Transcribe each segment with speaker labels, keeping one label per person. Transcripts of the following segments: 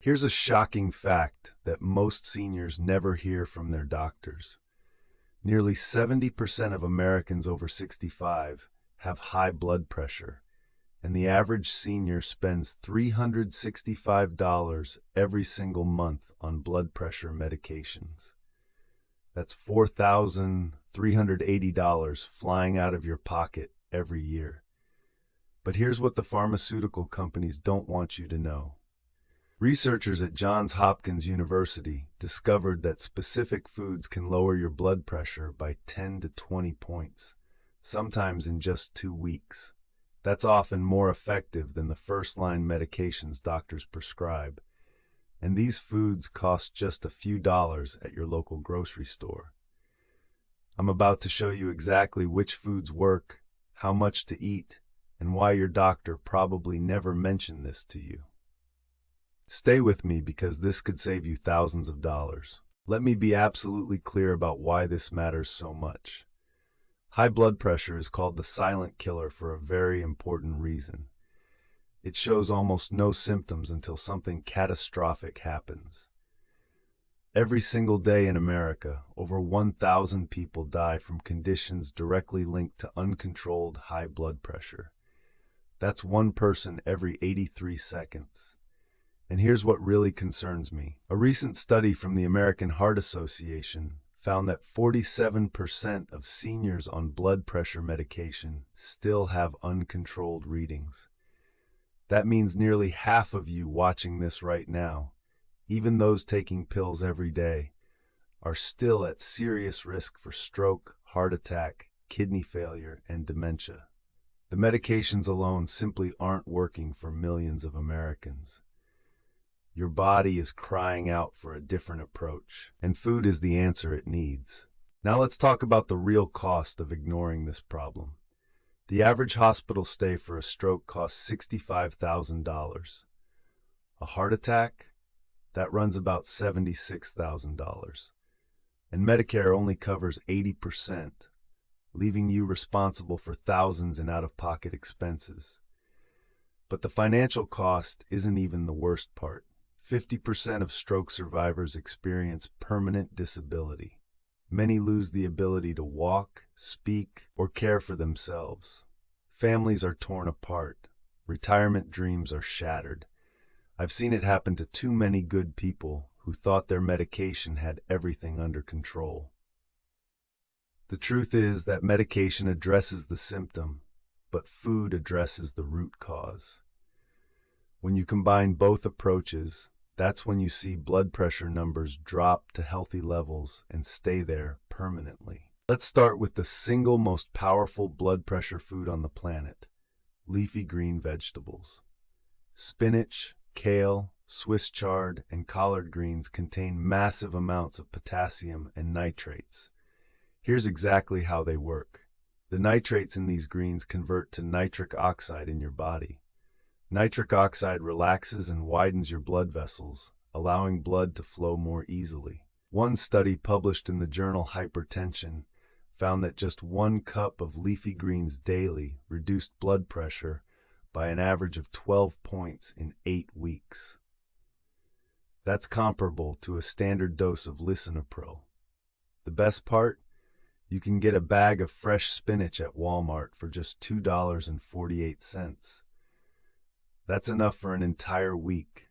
Speaker 1: Here's a shocking fact that most seniors never hear from their doctors. Nearly 70% of Americans over 65 have high blood pressure, and the average senior spends $365 every single month on blood pressure medications. That's $4,380 flying out of your pocket every year. But here's what the pharmaceutical companies don't want you to know. Researchers at Johns Hopkins University discovered that specific foods can lower your blood pressure by 10 to 20 points, sometimes in just 2 weeks. That's often more effective than the first-line medications doctors prescribe, and these foods cost just a few dollars at your local grocery store. I'm about to show you exactly which foods work, how much to eat, and why your doctor probably never mentioned this to you. Stay with me because this could save you thousands of dollars. Let me be absolutely clear about why this matters so much. High blood pressure is called the silent killer for a very important reason. It shows almost no symptoms until something catastrophic happens. Every single day in America, over 1,000 people die from conditions directly linked to uncontrolled high blood pressure. That's one person every 83 seconds. And here's what really concerns me. A recent study from the American Heart Association found that 47% of seniors on blood pressure medication still have uncontrolled readings. That means nearly half of you watching this right now, even those taking pills every day, are still at serious risk for stroke, heart attack, kidney failure, and dementia. The medications alone simply aren't working for millions of Americans. Your body is crying out for a different approach, and food is the answer it needs. Now let's talk about the real cost of ignoring this problem. The average hospital stay for a stroke costs $65,000. A heart attack? That runs about $76,000. And Medicare only covers 80%, leaving you responsible for thousands in out-of-pocket expenses. But the financial cost isn't even the worst part. 50% of stroke survivors experience permanent disability. Many lose the ability to walk, speak, or care for themselves. Families are torn apart. Retirement dreams are shattered. I've seen it happen to too many good people who thought their medication had everything under control. The truth is that medication addresses the symptom, but food addresses the root cause. When you combine both approaches, that's when you see blood pressure numbers drop to healthy levels and stay there permanently. Let's start with the single most powerful blood pressure food on the planet: leafy green vegetables. Spinach, kale, Swiss chard, and collard greens contain massive amounts of potassium and nitrates. Here's exactly how they work. The nitrates in these greens convert to nitric oxide in your body. Nitric oxide relaxes and widens your blood vessels, allowing blood to flow more easily. One study published in the journal Hypertension found that just 1 cup of leafy greens daily reduced blood pressure by an average of 12 points in 8 weeks. That's comparable to a standard dose of Lisinopril. The best part? You can get a bag of fresh spinach at Walmart for just $2.48. That's enough for an entire week.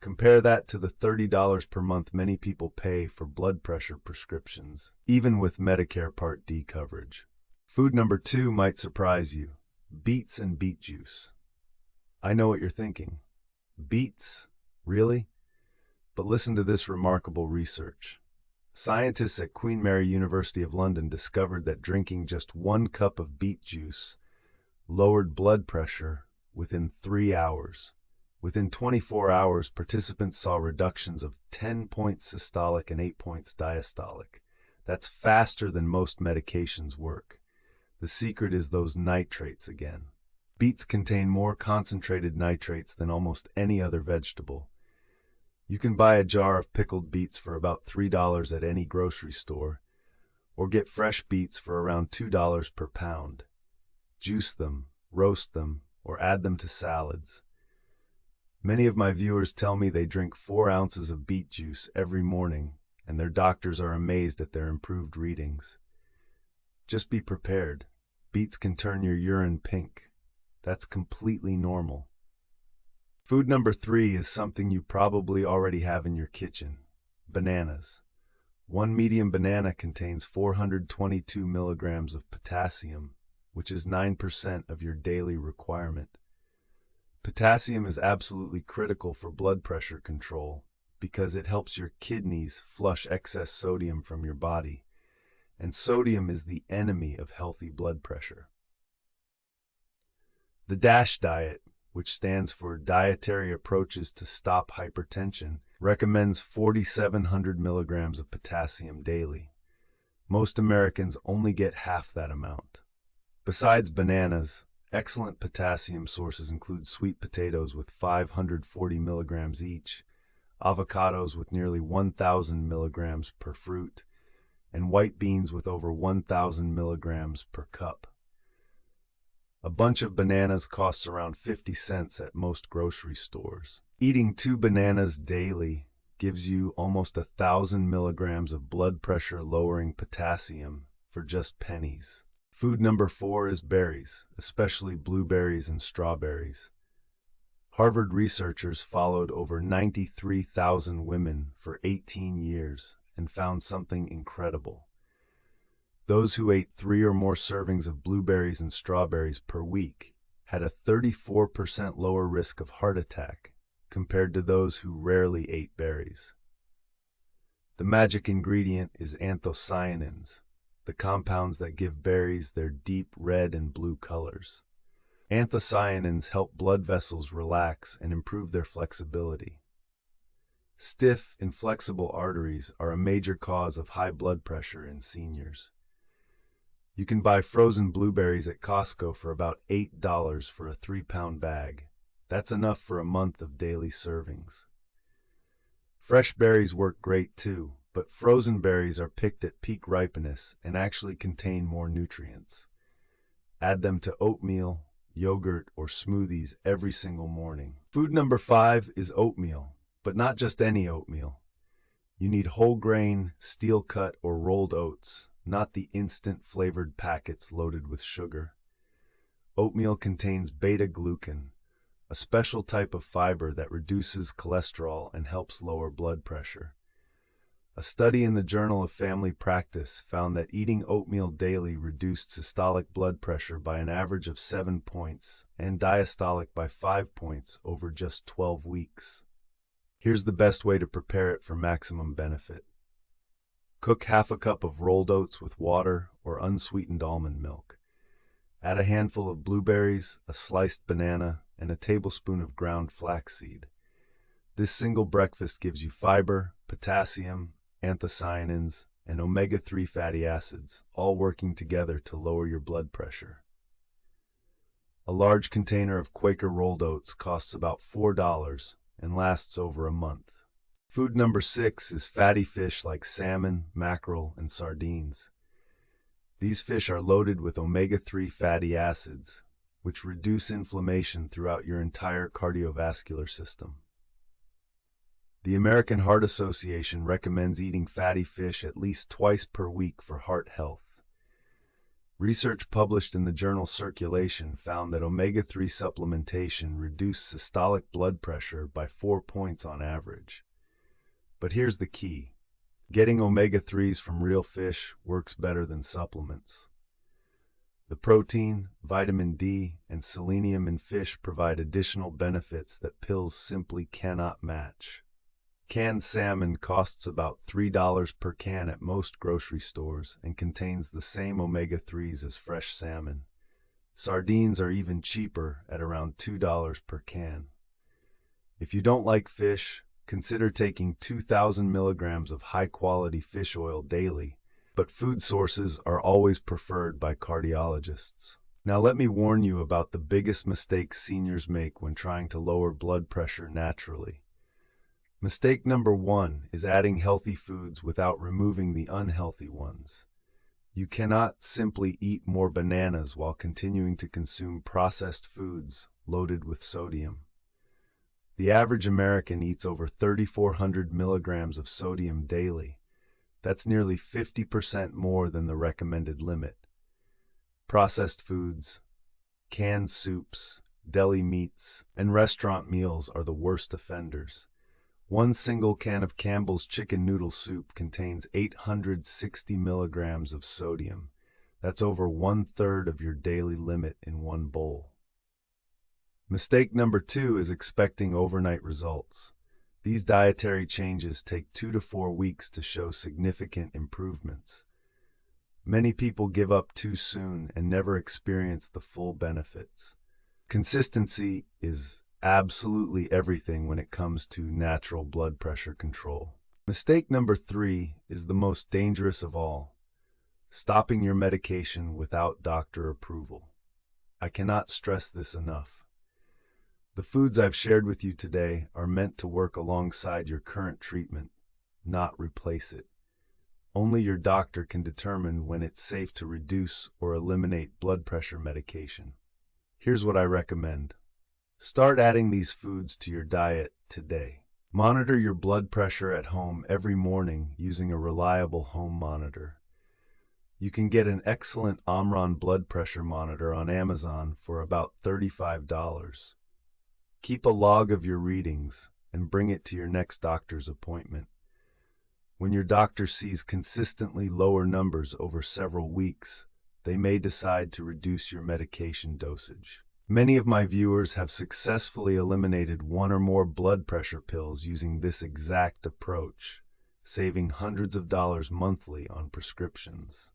Speaker 1: Compare that to the $30 per month many people pay for blood pressure prescriptions, even with Medicare Part D coverage. Food number 2 might surprise you: beets and beet juice. I know what you're thinking. Beets? Really? But listen to this remarkable research. Scientists at Queen Mary University of London discovered that drinking just 1 cup of beet juice lowered blood pressure within 3 hours. Within 24 hours, participants saw reductions of 10 points systolic and 8 points diastolic. That's faster than most medications work. The secret is those nitrates again. Beets contain more concentrated nitrates than almost any other vegetable. You can buy a jar of pickled beets for about $3 at any grocery store, or get fresh beets for around $2 per pound. Juice them, roast them, or add them to salads. Many of my viewers tell me they drink 4 ounces of beet juice every morning, and their doctors are amazed at their improved readings. Just be prepared. Beets can turn your urine pink. That's completely normal. Food number 3 is something you probably already have in your kitchen: bananas. One medium banana contains 422 milligrams of potassium, which is 9% of your daily requirement. Potassium is absolutely critical for blood pressure control because it helps your kidneys flush excess sodium from your body, and sodium is the enemy of healthy blood pressure. The DASH diet, which stands for Dietary Approaches to Stop Hypertension, recommends 4,700 milligrams of potassium daily. Most Americans only get half that amount. Besides bananas, excellent potassium sources include sweet potatoes with 540 milligrams each, avocados with nearly 1,000 milligrams per fruit, and white beans with over 1,000 milligrams per cup. A bunch of bananas costs around 50 cents at most grocery stores. Eating 2 bananas daily gives you almost 1,000 milligrams of blood pressure lowering potassium for just pennies. Food number 4 is berries, especially blueberries and strawberries. Harvard researchers followed over 93,000 women for 18 years and found something incredible. Those who ate 3 or more servings of blueberries and strawberries per week had a 34% lower risk of heart attack compared to those who rarely ate berries. The magic ingredient is anthocyanins, the compounds that give berries their deep red and blue colors. Anthocyanins help blood vessels relax and improve their flexibility. Stiff, inflexible arteries are a major cause of high blood pressure in seniors. You can buy frozen blueberries at Costco for about $8 for a 3-pound bag. That's enough for a month of daily servings. Fresh berries work great too, but frozen berries are picked at peak ripeness and actually contain more nutrients. Add them to oatmeal, yogurt, or smoothies every single morning. Food number 5 is oatmeal, but not just any oatmeal. You need whole grain, steel cut, or rolled oats, not the instant flavored packets loaded with sugar. Oatmeal contains beta-glucan, a special type of fiber that reduces cholesterol and helps lower blood pressure. A study in the Journal of Family Practice found that eating oatmeal daily reduced systolic blood pressure by an average of 7 points and diastolic by 5 points over just 12 weeks. Here's the best way to prepare it for maximum benefit. Cook half a cup of rolled oats with water or unsweetened almond milk. Add a handful of blueberries, a sliced banana, and a tablespoon of ground flaxseed. This single breakfast gives you fiber, potassium, anthocyanins, and omega-3 fatty acids, all working together to lower your blood pressure. A large container of Quaker rolled oats costs about $4 and lasts over a month. Food number 6 is fatty fish like salmon, mackerel, and sardines. These fish are loaded with omega-3 fatty acids, which reduce inflammation throughout your entire cardiovascular system. The American Heart Association recommends eating fatty fish at least twice per week for heart health. Research published in the journal Circulation found that omega-3 supplementation reduced systolic blood pressure by 4 points on average. But here's the key. Getting omega-3s from real fish works better than supplements. The protein, vitamin D, and selenium in fish provide additional benefits that pills simply cannot match. Canned salmon costs about $3 per can at most grocery stores and contains the same omega-3s as fresh salmon. Sardines are even cheaper at around $2 per can. If you don't like fish, consider taking 2,000 milligrams of high-quality fish oil daily, but food sources are always preferred by cardiologists. Now let me warn you about the biggest mistake seniors make when trying to lower blood pressure naturally. Mistake number 1 is adding healthy foods without removing the unhealthy ones. You cannot simply eat more bananas while continuing to consume processed foods loaded with sodium. The average American eats over 3,400 milligrams of sodium daily. That's nearly 50% more than the recommended limit. Processed foods, canned soups, deli meats, and restaurant meals are the worst offenders. One single can of Campbell's chicken noodle soup contains 860 milligrams of sodium. That's over 1/3 of your daily limit in one bowl. Mistake number 2 is expecting overnight results. These dietary changes take 2 to 4 weeks to show significant improvements. Many people give up too soon and never experience the full benefits. Consistency is absolutely everything when it comes to natural blood pressure control. Mistake number 3 is the most dangerous of all: stopping your medication without doctor approval. I cannot stress this enough. The foods I've shared with you today are meant to work alongside your current treatment, not replace it. Only your doctor can determine when it's safe to reduce or eliminate blood pressure medication. Here's what I recommend. Start adding these foods to your diet today. Monitor your blood pressure at home every morning using a reliable home monitor. You can get an excellent Omron blood pressure monitor on Amazon for about $35. Keep a log of your readings and bring it to your next doctor's appointment. When your doctor sees consistently lower numbers over several weeks, they may decide to reduce your medication dosage. Many of my viewers have successfully eliminated one or more blood pressure pills using this exact approach, saving hundreds of dollars monthly on prescriptions.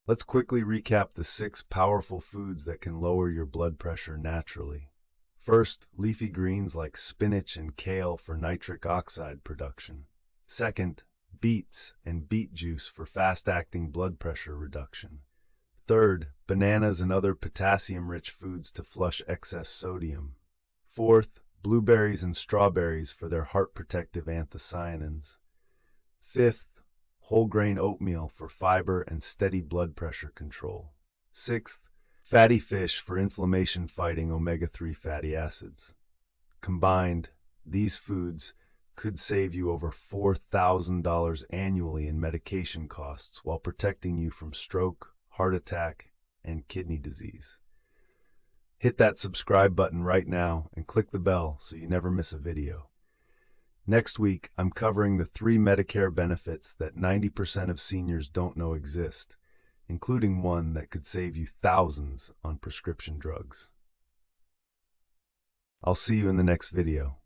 Speaker 1: Let's quickly recap the 6 powerful foods that can lower your blood pressure naturally. First, leafy greens like spinach and kale for nitric oxide production. Second, beets and beet juice for fast-acting blood pressure reduction. Third, bananas and other potassium-rich foods to flush excess sodium. Fourth, blueberries and strawberries for their heart-protective anthocyanins. Fifth, whole grain oatmeal for fiber and steady blood pressure control. Sixth, fatty fish for inflammation-fighting omega-3 fatty acids. Combined, these foods could save you over $4,000 annually in medication costs while protecting you from stroke, heart attack, and kidney disease. Hit that subscribe button right now and click the bell so you never miss a video. Next week, I'm covering the 3 Medicare benefits that 90% of seniors don't know exist, including one that could save you thousands on prescription drugs. I'll see you in the next video.